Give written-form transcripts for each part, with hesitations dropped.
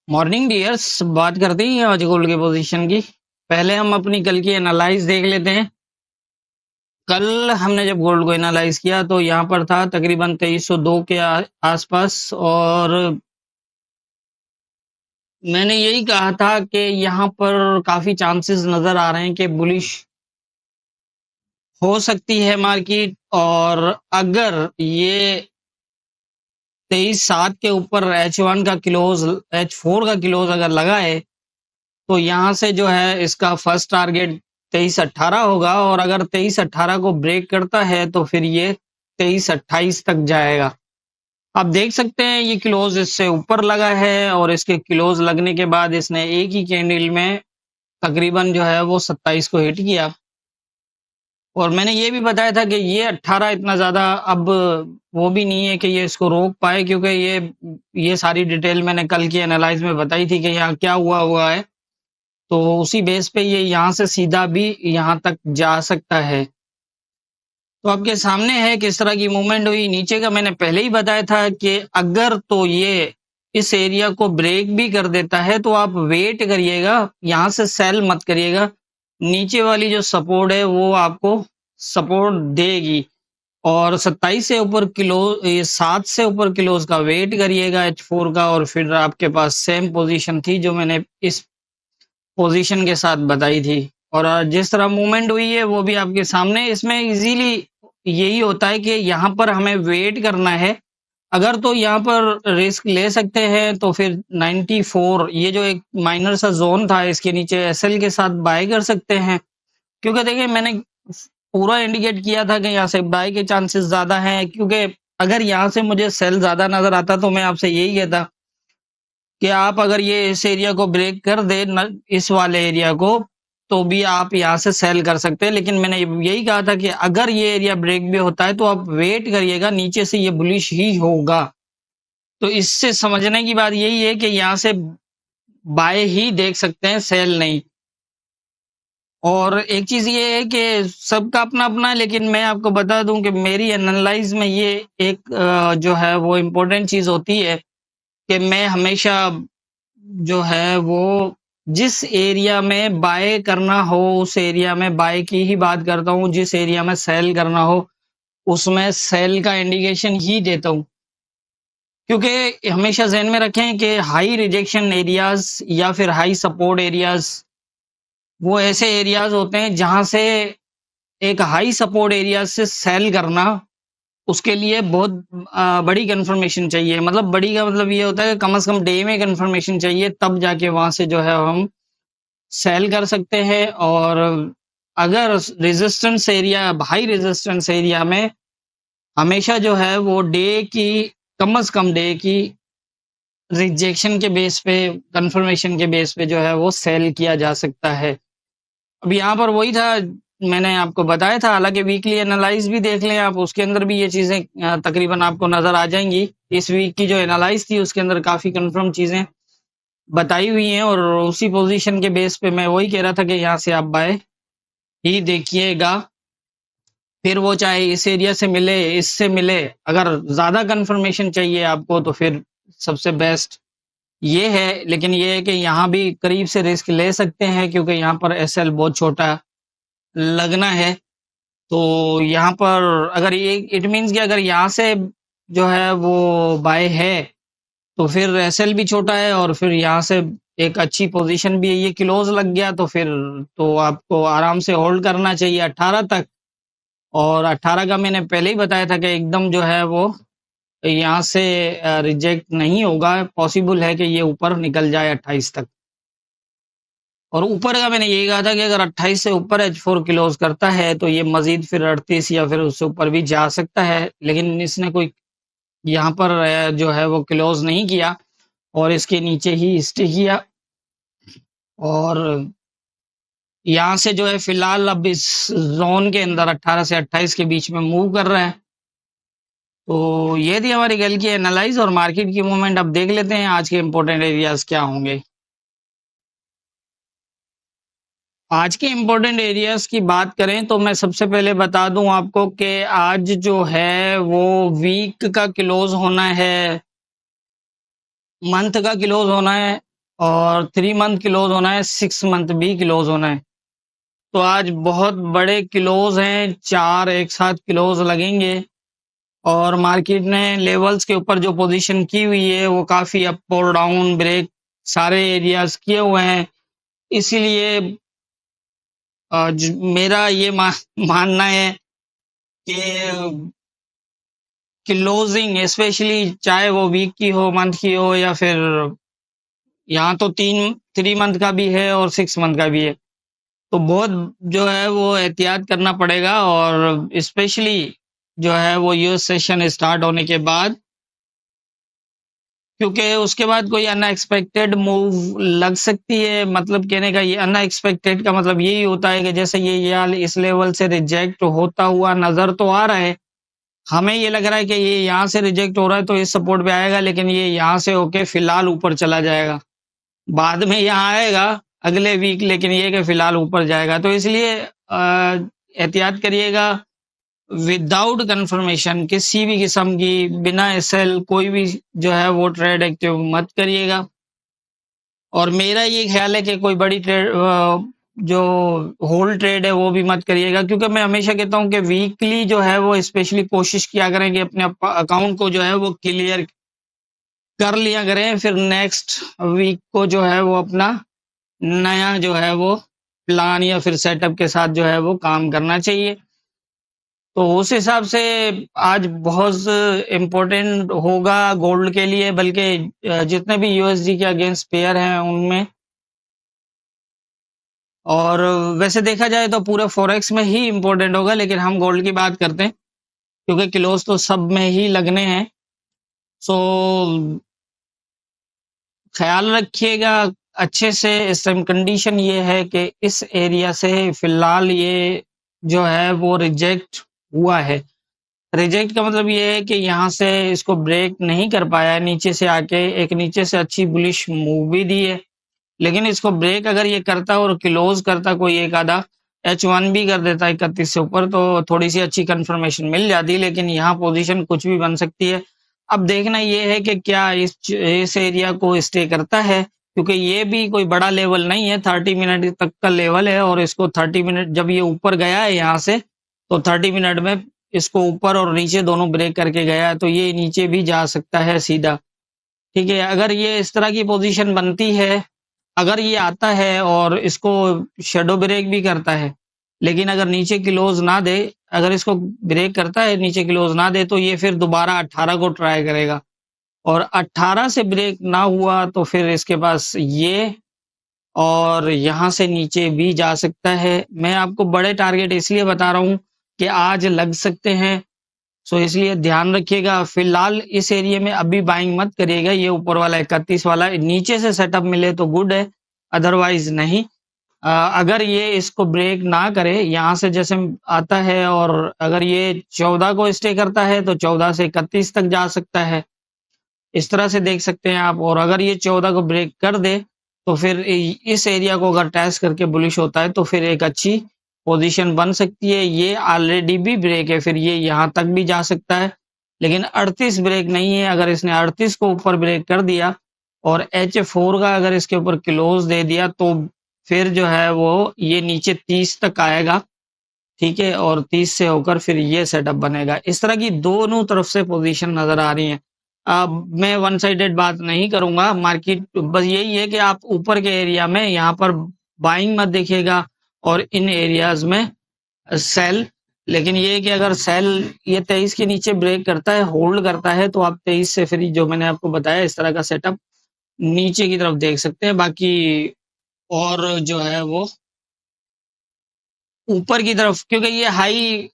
Morning dears, बात करते हैं आज गोल्ड के पोजीशन की। पहले हम अपनी कल की एनालाइज देख लेते हैं। कल हमने जब गोल्ड को एनालाइज किया तो यहाँ पर था तकरीबन 2302 के आसपास, और मैंने यही कहा था कि यहाँ पर काफी चांसेस नजर आ रहे हैं कि बुलिश हो सकती है मार्केट। और अगर ये 23,7 के ऊपर H1 का क्लोज, H4 का क्लोज अगर लगा है तो यहाँ से जो है इसका फर्स्ट टारगेट 2318 होगा, और अगर 2318 को ब्रेक करता है तो फिर ये 2328 तक जाएगा। आप देख सकते हैं ये क्लोज इससे ऊपर लगा है, और इसके क्लोज लगने के बाद इसने एक ही कैंडल में तकरीबन जो है वो 27 को हिट किया। और मैंने ये भी बताया था कि ये 18 इतना ज्यादा अब वो भी नहीं है कि ये इसको रोक पाए, क्योंकि ये सारी डिटेल मैंने कल की एनालाइज में बताई थी कि यहाँ क्या हुआ है। तो उसी बेस पे ये यहाँ से सीधा भी यहाँ तक जा सकता है। तो आपके सामने है किस तरह की मूवमेंट हुई नीचे का। मैंने पहले ही बताया था कि अगर तो ये इस एरिया को ब्रेक भी कर देता है तो आप वेट करिएगा, यहाँ से सेल मत करिएगा। नीचे वाली जो सपोर्ट है वो आपको सपोर्ट देगी, और 27 से ऊपर किलो, 7 से ऊपर किलोज का वेट करिएगा H4 का। और फिर आपके पास सेम पोजीशन थी जो मैंने इस पोजीशन के साथ बताई थी, और जिस तरह मूवमेंट हुई है वो भी आपके सामने। इसमें इजीली यही होता है कि यहाँ पर हमें वेट करना है। अगर तो यहाँ पर रिस्क ले सकते हैं तो फिर 94, ये जो एक माइनर सा जोन था, इसके नीचे एसएल के साथ बाय कर सकते हैं। क्योंकि देखिए मैंने पूरा इंडिकेट किया था कि यहाँ से बाय के चांसेस ज्यादा हैं, क्योंकि अगर यहाँ से मुझे सेल ज्यादा नजर आता तो मैं आपसे यही कहता कि आप अगर ये इस एरिया को ब्रेक कर दे इस वाले एरिया को, तो भी आप यहाँ से सेल कर सकते हैं। लेकिन मैंने यही कहा था कि अगर ये एरिया ब्रेक भी होता है तो आप वेट करिएगा, नीचे से ये बुलिश ही होगा। तो इससे समझने की बात यही है कि यहाँ से बाय ही देख सकते हैं, सेल नहीं। और एक चीज ये है कि सबका अपना अपना है, लेकिन मैं आपको बता दूं कि मेरी एनालाइज में ये एक जो है वो इम्पोर्टेंट चीज होती है कि मैं हमेशा जो है वो जिस एरिया में बाय करना हो उस एरिया में बाय की ही बात करता हूँ, जिस एरिया में सेल करना हो उसमें सेल का इंडिकेशन ही देता हूँ। क्योंकि हमेशा ध्यान में रखें कि हाई रिजेक्शन एरियाज या फिर हाई सपोर्ट एरियाज वो ऐसे एरियाज होते हैं जहां से एक हाई सपोर्ट एरिया से सेल करना, उसके लिए बहुत बड़ी कंफर्मेशन चाहिए। मतलब बड़ी का मतलब ये होता है कि कम से कम डे में कंफर्मेशन चाहिए, तब जाके वहां से जो है हम सेल कर सकते हैं। और अगर resistance area, high resistance area में हमेशा जो है वो डे की, कम से कम डे की रिजेक्शन के बेस पे, कंफर्मेशन के बेस पे जो है वो सेल किया जा सकता है। अब यहाँ पर वही था, मैंने आपको बताया था। हालांकि वीकली एनालाइज भी देख लें आप, उसके अंदर भी ये चीजें तकरीबन आपको नजर आ जाएंगी। इस वीक की जो एनालाइज थी उसके अंदर काफी कंफर्म चीजें बताई हुई हैं, और उसी पोजीशन के बेस पे मैं वही कह रहा था कि यहाँ से आप बाय ही देखिएगा। फिर वो चाहे इस एरिया से मिले, इससे मिले, अगर ज्यादा कंफर्मेशन चाहिए आपको तो फिर सबसे बेस्ट ये है। लेकिन ये है कि यहाँ भी करीब से रिस्क ले सकते हैं, क्योंकि यहाँ पर एसएल बहुत छोटा लगना है। तो यहाँ पर अगर ये इट मीन्स कि अगर यहाँ से जो है वो बाय है तो फिर एसएल भी छोटा है, और फिर यहाँ से एक अच्छी पोजीशन भी है। ये क्लोज लग गया तो फिर तो आपको आराम से होल्ड करना चाहिए 18 तक। और 18 का मैंने पहले ही बताया था कि एकदम जो है वो यहाँ से रिजेक्ट नहीं होगा, पॉसिबल है कि ये ऊपर निकल जाए 28 तक। और ऊपर का मैंने यही कहा था कि अगर 28 से ऊपर H4 क्लोज करता है तो ये मजीद फिर 38 या फिर उससे ऊपर भी जा सकता है। लेकिन इसने कोई यहाँ पर जो है वो क्लोज नहीं किया, और इसके नीचे ही स्टे किया। और यहाँ से जो है फिलहाल अब इस जोन के अंदर 18 से 28 के बीच में मूव कर रहा है। तो ये थी हमारी कल की एनालाइज और मार्केट की मूवमेंट। अब देख लेते हैं आज के इंपॉर्टेंट एरियाज क्या होंगे। आज के इम्पोर्टेंट एरियाज की बात करें तो मैं सबसे पहले बता दूं आपको कि आज जो है वो वीक का क्लोज होना है, मंथ का क्लोज होना है, और 3 मंथ क्लोज होना है, 6 मंथ भी क्लोज होना है। तो आज बहुत बड़े क्लोज हैं, 4 एक साथ क्लोज लगेंगे और मार्केट ने लेवल्स के ऊपर जो पोजीशन की हुई है वो काफ़ी अप और डाउन ब्रेक सारे एरियाज़ किए हुए हैं। इसीलिए मेरा ये मानना है कि क्लोजिंग स्पेशली चाहे वो वीक की हो, मंथ की हो या फिर यहाँ तो 3 मंथ का भी है और 6 मंथ का भी है। तो बहुत जो है वो एहतियात करना पड़ेगा और स्पेशली जो है वो यूएस सेशन स्टार्ट होने के बाद, क्योंकि उसके बाद कोई अनएक्सपेक्टेड मूव लग सकती है। मतलब कहने का ये अनएक्सपेक्टेड का मतलब यही होता है कि जैसे ये याल इस लेवल से रिजेक्ट होता हुआ नज़र तो आ रहा है। हमें ये लग रहा है कि ये यहाँ से रिजेक्ट हो रहा है तो इस सपोर्ट पे आएगा, लेकिन ये यहाँ से होके फिलहाल ऊपर चला जाएगा। बाद में यहाँ आएगा अगले वीक, लेकिन ये कि फिलहाल ऊपर जाएगा। तो इसलिए एहतियात करिएगा। विदाउट कंफर्मेशन किसी भी किस्म की बिना एसएल कोई भी जो है वो ट्रेड एक्टिव मत करिएगा। और मेरा ये ख्याल है कि कोई बड़ी ट्रेड जो होल्ड ट्रेड है वो भी मत करिएगा, क्योंकि मैं हमेशा कहता हूं कि वीकली जो है वो स्पेशली कोशिश किया करें कि अपने अकाउंट को जो है वो क्लियर कर लिया करें, फिर नेक्स्ट वीक को जो है वो अपना नया जो है वो प्लान या फिर सेटअप के साथ जो है वो काम करना चाहिए। तो उस हिसाब से आज बहुत इम्पोर्टेंट होगा गोल्ड के लिए, बल्कि जितने भी यूएसडी के अगेंस्ट पेयर हैं उनमें। और वैसे देखा जाए तो पूरे फॉरेक्स में ही इम्पोर्टेंट होगा, लेकिन हम गोल्ड की बात करते हैं क्योंकि क्लोज तो सब में ही लगने हैं। सो ख्याल रखिएगा अच्छे से। इस टाइम कंडीशन ये है कि इस एरिया से फिलहाल ये जो है वो रिजेक्ट हुआ है। रिजेक्ट का मतलब ये है कि यहाँ से इसको ब्रेक नहीं कर पाया, नीचे से आके एक नीचे से अच्छी बुलिश मूव भी दी है, लेकिन इसको ब्रेक अगर ये करता और क्लोज करता कोई एक आधा H1 भी कर देता 31 से ऊपर तो थोड़ी सी अच्छी कंफर्मेशन मिल जाती, लेकिन यहाँ पोजीशन कुछ भी बन सकती है। अब देखना ये है कि क्या इस एरिया को स्टे करता है, क्योंकि ये भी कोई बड़ा लेवल नहीं है, 30 मिनट तक का लेवल है और इसको 30 मिनट जब ये ऊपर गया है यहाँ से तो 30 मिनट में इसको ऊपर और नीचे दोनों ब्रेक करके गया है, तो ये नीचे भी जा सकता है सीधा। ठीक है, अगर ये इस तरह की पोजीशन बनती है, अगर ये आता है और इसको शैडो ब्रेक भी करता है, लेकिन अगर नीचे क्लोज ना दे, अगर इसको ब्रेक करता है नीचे क्लोज ना दे, तो ये फिर दोबारा 18 को ट्राई करेगा और 18 से ब्रेक ना हुआ तो फिर इसके पास ये और यहाँ से नीचे भी जा सकता है। मैं आपको बड़े टारगेट इसलिए बता रहा हूँ कि आज लग सकते हैं, सो इसलिए ध्यान रखिएगा। फिलहाल इस एरिया में अभी बाइंग मत करिएगा, ये ऊपर वाला 31 वाला नीचे से सेटअप मिले तो गुड है, अदरवाइज नहीं। अगर ये इसको ब्रेक ना करे यहाँ से जैसे आता है और अगर ये 14 को स्टे करता है तो 14 से 31 तक जा सकता है, इस तरह से देख सकते हैं आप। और अगर ये 14 को ब्रेक कर दे तो फिर इस एरिया को अगर टेस्ट करके बुलिश होता है तो फिर एक अच्छी पोजीशन बन सकती है। ये ऑलरेडी भी ब्रेक है, फिर ये यहाँ तक भी जा सकता है, लेकिन 38 ब्रेक नहीं है। अगर इसने 38 को ऊपर ब्रेक कर दिया और H4 का अगर इसके ऊपर क्लोज दे दिया तो फिर जो है वो ये नीचे 30 तक आएगा। ठीक है, और 30 से होकर फिर ये सेटअप बनेगा। इस तरह की दोनों तरफ से पोजीशन नजर आ रही है। मैं वन साइडेड बात नहीं करूंगा, मार्केट बस यही है कि आप ऊपर के एरिया में यहाँ पर बाइंग मत देखिएगा और इन एरियाज में सेल। लेकिन ये है कि अगर सेल ये 23 के नीचे ब्रेक करता है, होल्ड करता है, तो आप 23 से फिर जो मैंने आपको बताया इस तरह का सेटअप नीचे की तरफ देख सकते हैं। बाकी और जो है वो ऊपर की तरफ, क्योंकि ये हाई,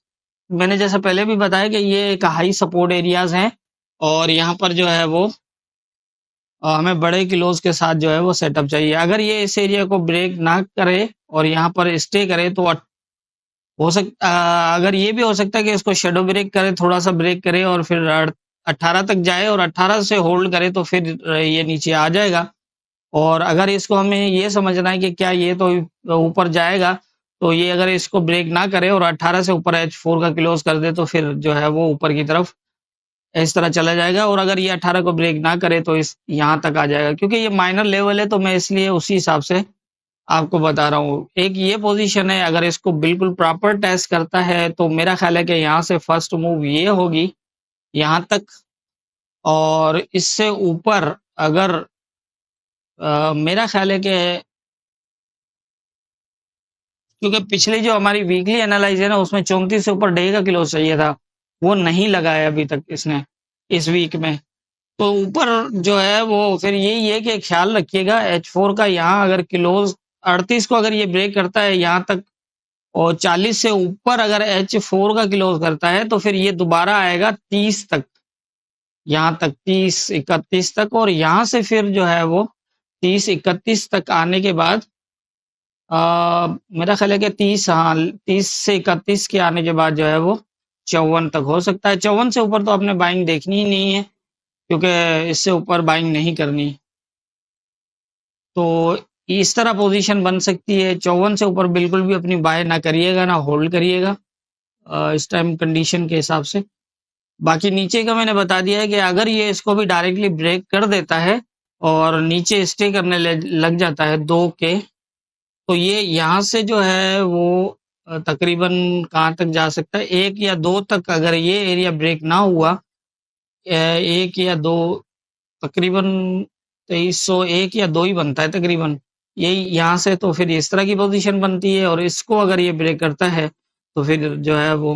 मैंने जैसा पहले भी बताया कि ये एक हाई सपोर्ट एरियाज हैं और यहाँ पर जो है वो हमें बड़े क्लोज के साथ जो है वो सेटअप चाहिए। अगर ये इस एरिया को ब्रेक ना करे और यहाँ पर स्टे करे तो हो सकता, अगर ये भी हो सकता है कि इसको शेडो ब्रेक करे, थोड़ा सा ब्रेक करे और फिर 18 तक जाए और 18 से होल्ड करे तो फिर ये नीचे आ जाएगा। और अगर इसको हमें ये समझना है कि क्या ये तो ऊपर जाएगा, तो ये अगर इसको ब्रेक ना करे और 18 से ऊपर H4 का क्लोज कर दे तो फिर जो है वो ऊपर की तरफ इस तरह चला जाएगा और अगर ये 18 को ब्रेक ना करे तो इस यहाँ तक आ जाएगा, क्योंकि ये माइनर लेवल है तो मैं इसलिए उसी हिसाब से आपको बता रहा हूँ। एक ये पोजीशन है, अगर इसको बिल्कुल प्रॉपर टेस्ट करता है तो मेरा ख्याल है कि यहाँ से फर्स्ट मूव ये होगी यहाँ तक, और इससे ऊपर अगर मेरा ख्याल है कि क्योंकि पिछली जो हमारी वीकली एनालाइज है ना उसमें 34 से ऊपर डे का क्लोज चाहिए था, वो नहीं लगाया अभी तक इसने इस वीक में। तो ऊपर जो है वो फिर यही है कि ख्याल रखिएगा H4 का, यहाँ अगर क्लोज 38 को अगर ये ब्रेक करता है यहाँ तक और 40 से ऊपर अगर H4 का क्लोज करता है तो फिर ये दोबारा आएगा 30 तक, यहाँ तक 30-31 तक, और यहाँ से फिर जो है वो 30-31 तक आने के बाद मेरा ख्याल है कि 30 से 31 के आने के बाद जो है वो 54 तक हो सकता है। 54 से ऊपर तो आपने बाइंग देखनी ही नहीं है, क्योंकि इससे ऊपर बाइंग नहीं करनी। तो इस तरह पोजीशन बन सकती है। 54 से ऊपर बिल्कुल भी अपनी बाय ना करिएगा, ना होल्ड करिएगा इस टाइम कंडीशन के हिसाब से। बाकी नीचे का मैंने बता दिया है कि अगर ये इसको भी डायरेक्टली ब्रेक कर देता है और नीचे स्टे करने लग जाता है 2 के, तो ये यहाँ से जो है वो तकरीबन कहाँ तक जा सकता है, 1 या 2 तक। अगर ये एरिया ब्रेक ना हुआ 1 या 2, तकरीबन 2301 या 2 ही बनता है तकरीबन यही यहाँ से, तो फिर इस तरह की पोजीशन बनती है। और इसको अगर ये ब्रेक करता है तो फिर जो है वो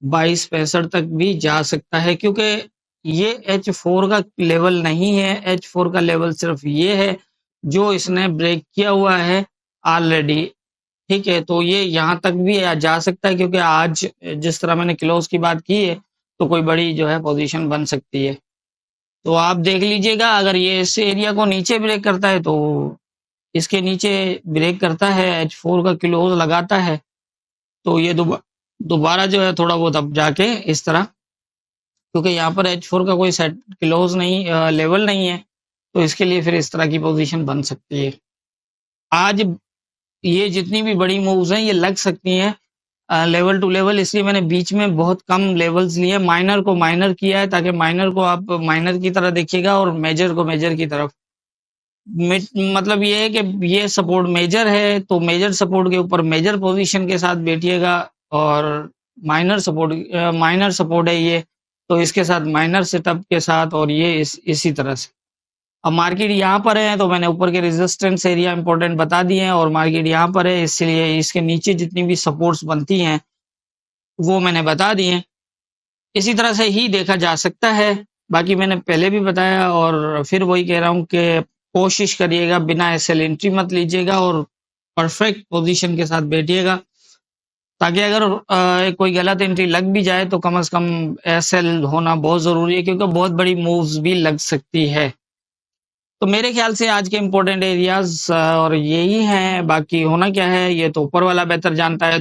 22-65 तक भी जा सकता है, क्योंकि ये H4 का लेवल नहीं है। H4 का लेवल सिर्फ ये है जो इसने ब्रेक किया हुआ है ऑलरेडी, ठीक है। तो ये यहाँ तक भी जा सकता है, क्योंकि आज जिस तरह मैंने क्लोज की बात की है तो कोई बड़ी जो है पोजीशन बन सकती है। तो आप देख लीजिएगा, अगर ये इस एरिया को नीचे ब्रेक करता है तो इसके नीचे ब्रेक करता है, H4 का क्लोज लगाता है, तो ये दोबारा जो है थोड़ा बहुत अब जाके इस तरह, क्योंकि यहाँ पर H4 का कोई सेट क्लोज नहीं लेवल नहीं है, तो इसके लिए फिर इस तरह की पोजीशन बन सकती है। आज ये जितनी भी बड़ी मूव्स हैं ये लग सकती हैं लेवल टू लेवल, इसलिए मैंने बीच में बहुत कम लेवल्स लिए, माइनर को माइनर किया है ताकि माइनर को आप माइनर की तरह देखिएगा और मेजर को मेजर की तरफ। मतलब ये है कि ये सपोर्ट मेजर है तो मेजर सपोर्ट के ऊपर मेजर पोजीशन के साथ बैठिएगा, और माइनर सपोर्ट है ये तो इसके साथ माइनर सेटअप के साथ, और ये इसी तरह से। अब मार्केट यहाँ पर है तो मैंने ऊपर के रेजिस्टेंस एरिया इंपॉर्टेंट बता दिए हैं, और मार्केट यहाँ पर है इसलिए इसके नीचे जितनी भी सपोर्ट्स बनती हैं वो मैंने बता दिए हैं। इसी तरह से ही देखा जा सकता है। बाकी मैंने पहले भी बताया और फिर वही कह रहा हूँ कि कोशिश करिएगा बिना एसएल एंट्री मत लीजिएगा और परफेक्ट पोजीशन के साथ बैठिएगा, ताकि अगर कोई गलत एंट्री लग भी जाए तो कम से कम एसएल होना बहुत ज़रूरी है, क्योंकि बहुत बड़ी मूव्स भी लग सकती है। तो मेरे ख्याल से आज के इम्पोर्टेंट एरियाज और यही हैं, बाकी होना क्या है ये तो ऊपर वाला बेहतर जानता है।